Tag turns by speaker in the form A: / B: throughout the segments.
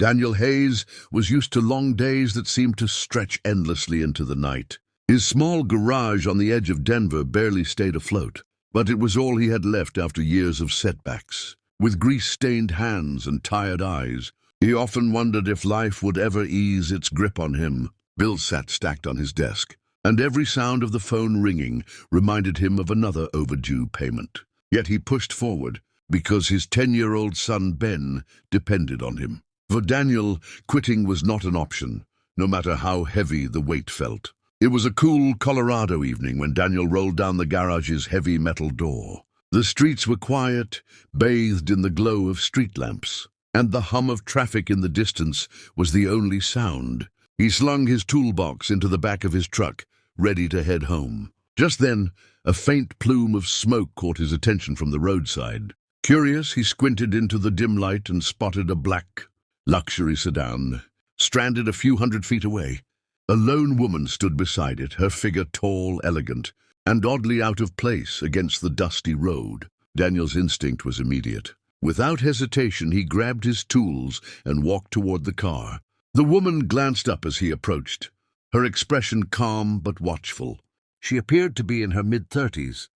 A: Daniel Hayes was used to long days that seemed to stretch endlessly into the night. His small garage on the edge of Denver barely stayed afloat, but it was all he had left after years of setbacks. With grease-stained hands and tired eyes, he often wondered if life would ever ease its grip on him. Bills sat stacked on his desk, and every sound of the phone ringing reminded him of another overdue payment. Yet he pushed forward, because his 10-year-old son Ben depended on him. For Daniel, quitting was not an option, no matter how heavy the weight felt. It was a cool Colorado evening when Daniel rolled down the garage's heavy metal door. The streets were quiet, bathed in the glow of street lamps, and the hum of traffic in the distance was the only sound. He slung his toolbox into the back of his truck, ready to head home. Just then, a faint plume of smoke caught his attention from the roadside. Curious, he squinted into the dim light and spotted a black luxury sedan, stranded a few hundred feet away. A lone woman stood beside it, her figure tall, elegant, and oddly out of place against the dusty road. Daniel's instinct was immediate. Without hesitation, he grabbed his tools and walked toward the car. The woman glanced up as he approached, her expression calm but watchful. She appeared to be in her mid-30s,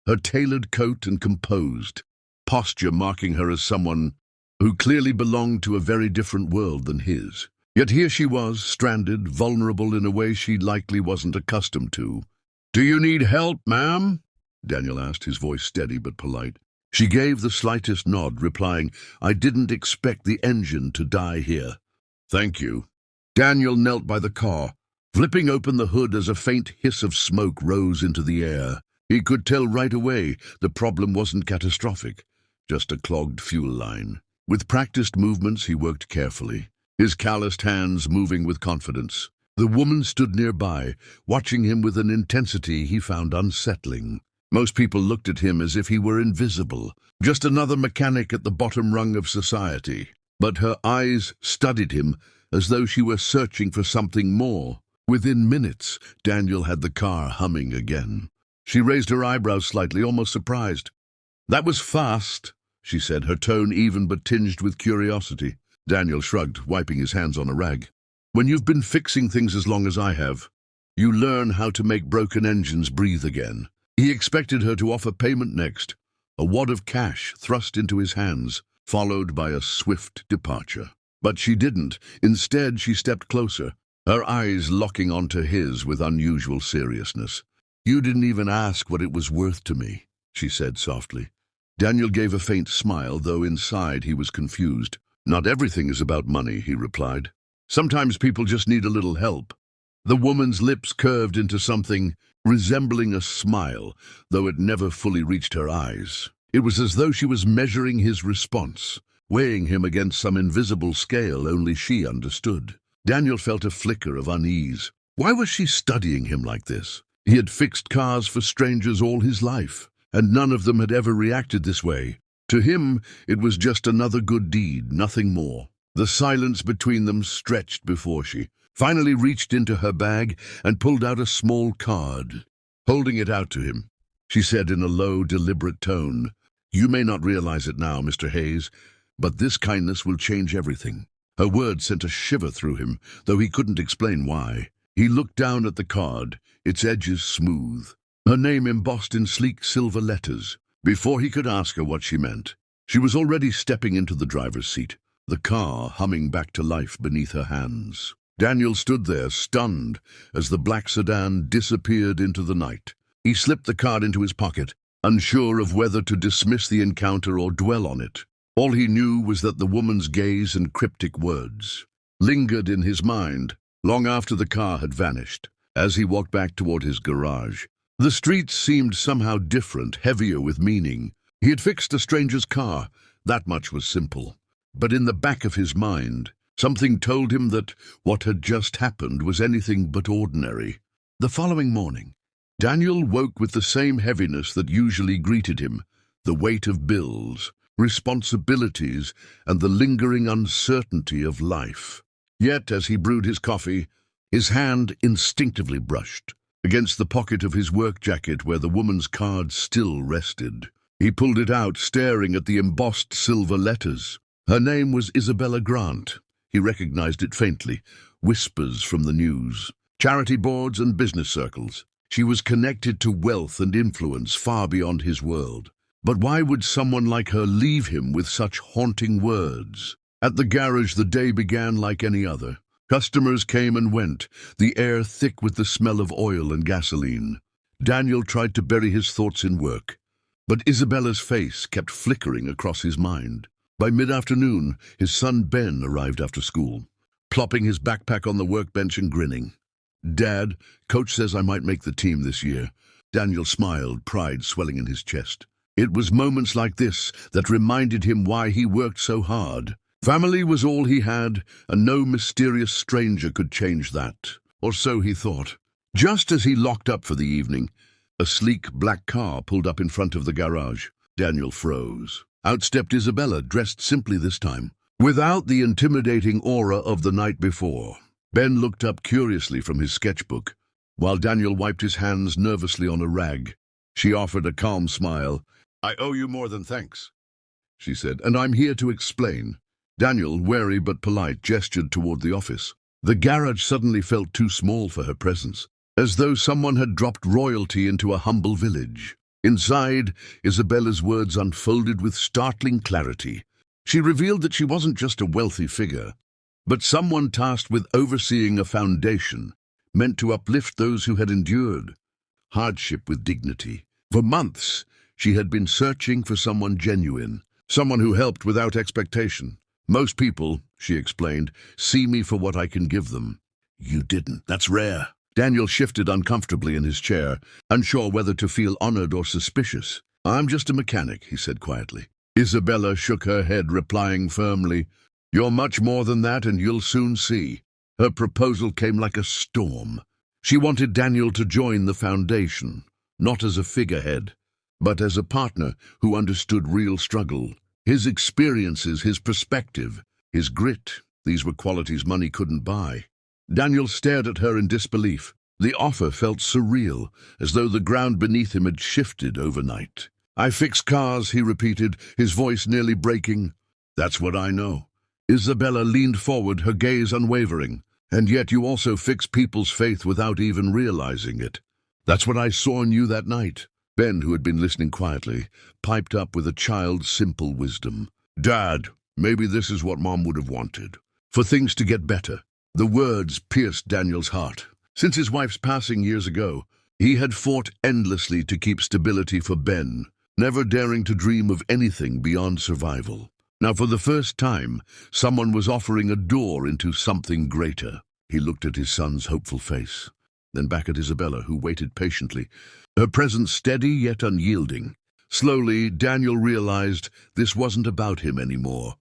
A: her tailored coat and composed posture marking her as someone who clearly belonged to a very different world than his. Yet here she was, stranded, vulnerable in a way she likely wasn't accustomed to. "Do you need help, ma'am?" Daniel asked, his voice steady but polite. She gave the slightest nod, replying, "I didn't expect the engine to die here." "Thank you." Daniel knelt by the car, flipping open the hood as a faint hiss of smoke rose into the air. He could tell right away the problem wasn't catastrophic, just a clogged fuel line. With practiced movements, he worked carefully, his calloused hands moving with confidence. The woman stood nearby, watching him with an intensity he found unsettling. Most people looked at him as if he were invisible, just another mechanic at the bottom rung of society. But her eyes studied him as though she were searching for something more. Within minutes, Daniel had the car humming again. She raised her eyebrows slightly, almost surprised. "That was fast," she said, her tone even but tinged with curiosity. Daniel shrugged, wiping his hands on a rag. "When you've been fixing things as long as I have, you learn how to make broken engines breathe again." He expected her to offer payment next, a wad of cash thrust into his hands, followed by a swift departure. But she didn't. Instead, she stepped closer, her eyes locking onto his with unusual seriousness. "You didn't even ask what it was worth to me," she said softly. Daniel gave a faint smile, though inside he was confused. "Not everything is about money," he replied. "Sometimes people just need a little help." The woman's lips curved into something resembling a smile, though it never fully reached her eyes. It was as though she was measuring his response, weighing him against some invisible scale only she understood. Daniel felt a flicker of unease. Why was she studying him like this? He had fixed cars for strangers all his life, and none of them had ever reacted this way. To him, it was just another good deed, nothing more. The silence between them stretched before she finally reached into her bag and pulled out a small card. Holding it out to him, she said in a low, deliberate tone, "You may not realize it now, Mr. Hayes, but this kindness will change everything." Her words sent a shiver through him, though he couldn't explain why. He looked down at the card, its edges smooth, her name embossed in sleek silver letters. Before he could ask her what she meant, she was already stepping into the driver's seat, the car humming back to life beneath her hands. Daniel stood there, stunned, as the black sedan disappeared into the night. He slipped the card into his pocket, unsure of whether to dismiss the encounter or dwell on it. All he knew was that the woman's gaze and cryptic words lingered in his mind long after the car had vanished. As he walked back toward his garage, the streets seemed somehow different, heavier with meaning. He had fixed a stranger's car, that much was simple. But in the back of his mind, something told him that what had just happened was anything but ordinary. The following morning, Daniel woke with the same heaviness that usually greeted him, the weight of bills, responsibilities, and the lingering uncertainty of life. Yet, as he brewed his coffee, his hand instinctively brushed against the pocket of his work jacket where the woman's card still rested. He pulled it out, staring at the embossed silver letters. Her name was Isabella Grant. He recognized it faintly, whispers from the news, charity boards and business circles. She was connected to wealth and influence far beyond his world. But why would someone like her leave him with such haunting words? At the garage, the day began like any other. Customers came and went, the air thick with the smell of oil and gasoline. Daniel tried to bury his thoughts in work, but Isabella's face kept flickering across his mind. By mid-afternoon, his son Ben arrived after school, plopping his backpack on the workbench and grinning. "Dad, Coach says I might make the team this year." Daniel smiled, pride swelling in his chest. It was moments like this that reminded him why he worked so hard. Family was all he had, and no mysterious stranger could change that. Or so he thought. Just as he locked up for the evening, a sleek black car pulled up in front of the garage. Daniel froze. Out stepped Isabella, dressed simply this time, without the intimidating aura of the night before. Ben looked up curiously from his sketchbook, while Daniel wiped his hands nervously on a rag. She offered a calm smile. "I owe you more than thanks," she said, "and I'm here to explain." Daniel, wary but polite, gestured toward the office. The garage suddenly felt too small for her presence, as though someone had dropped royalty into a humble village. Inside, Isabella's words unfolded with startling clarity. She revealed that she wasn't just a wealthy figure, but someone tasked with overseeing a foundation meant to uplift those who had endured hardship with dignity. For months, she had been searching for someone genuine, someone who helped without expectation. "Most people," she explained, "see me for what I can give them. You didn't. That's rare." Daniel shifted uncomfortably in his chair, unsure whether to feel honored or suspicious. "I'm just a mechanic," he said quietly. Isabella shook her head, replying firmly, "You're much more than that, and you'll soon see." Her proposal came like a storm. She wanted Daniel to join the foundation, not as a figurehead, but as a partner who understood real struggle. His experiences, his perspective, his grit, these were qualities money couldn't buy. Daniel stared at her in disbelief. The offer felt surreal, as though the ground beneath him had shifted overnight. "I fix cars," he repeated, his voice nearly breaking. "That's what I know." Isabella leaned forward, her gaze unwavering. "And yet you also fix people's faith without even realizing it." "That's what I saw in you that night." Ben, who had been listening quietly, piped up with a child's simple wisdom. "Dad, maybe this is what Mom would have wanted. For things to get better." The words pierced Daniel's heart. Since his wife's passing years ago, he had fought endlessly to keep stability for Ben, never daring to dream of anything beyond survival. Now, for the first time, someone was offering a door into something greater. He looked at his son's hopeful face, then back at Isabella, who waited patiently, her presence steady yet unyielding. Slowly, Daniel realized this wasn't about him anymore.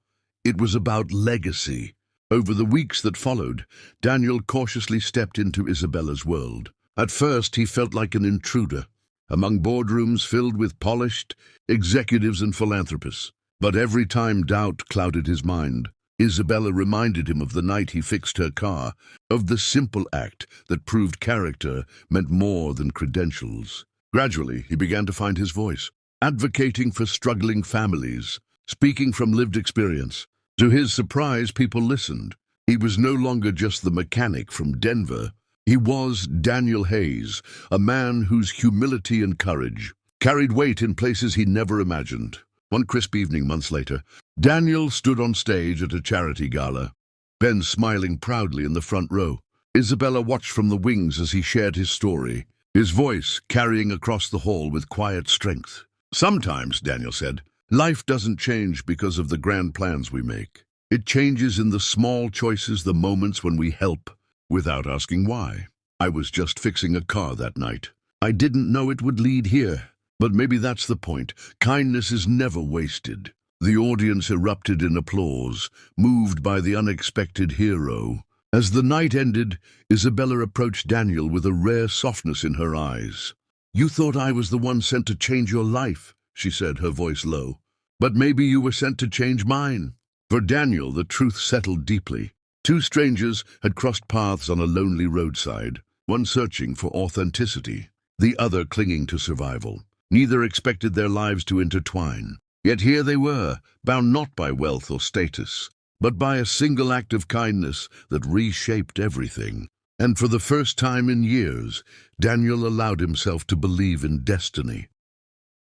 A: It was about legacy. Over the weeks that followed, Daniel cautiously stepped into Isabella's world. At first, he felt like an intruder, among boardrooms filled with polished executives and philanthropists. But every time doubt clouded his mind, Isabella reminded him of the night he fixed her car, of the simple act that proved character meant more than credentials. Gradually, he began to find his voice, advocating for struggling families, speaking from lived experience. To his surprise, people listened. He was no longer just the mechanic from Denver. He was Daniel Hayes, a man whose humility and courage carried weight in places he never imagined. One crisp evening months later, Daniel stood on stage at a charity gala, Ben smiling proudly in the front row. Isabella watched from the wings as he shared his story, his voice carrying across the hall with quiet strength. "Sometimes," Daniel said, "life doesn't change because of the grand plans we make. It changes in the small choices, the moments when we help without asking why. I was just fixing a car that night. I didn't know it would lead here. But maybe that's the point. Kindness is never wasted." The audience erupted in applause, moved by the unexpected hero. As the night ended, Isabella approached Daniel with a rare softness in her eyes. "You thought I was the one sent to change your life," she said, her voice low. "But maybe you were sent to change mine." For Daniel, the truth settled deeply. Two strangers had crossed paths on a lonely roadside, one searching for authenticity, the other clinging to survival. Neither expected their lives to intertwine. Yet here they were, bound not by wealth or status, but by a single act of kindness that reshaped everything. And for the first time in years, Daniel allowed himself to believe in destiny.